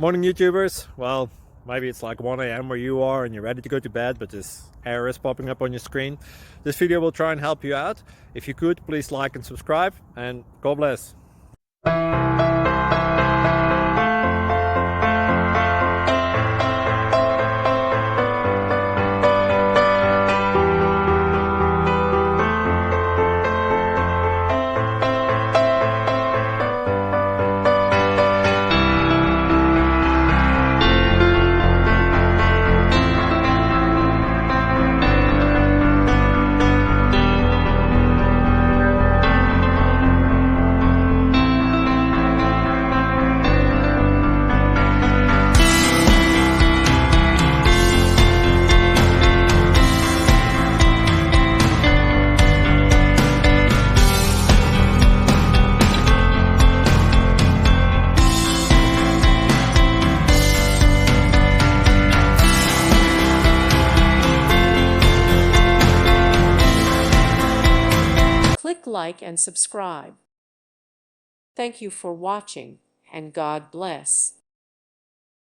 Morning YouTubers. Well, maybe it's like 1 a.m. where you are and you're ready to go to bed, but this error is popping up on your screen. This video will try and help you out. If you could, please like and subscribe, and God bless. Click like and subscribe. Thank you for watching, and God bless.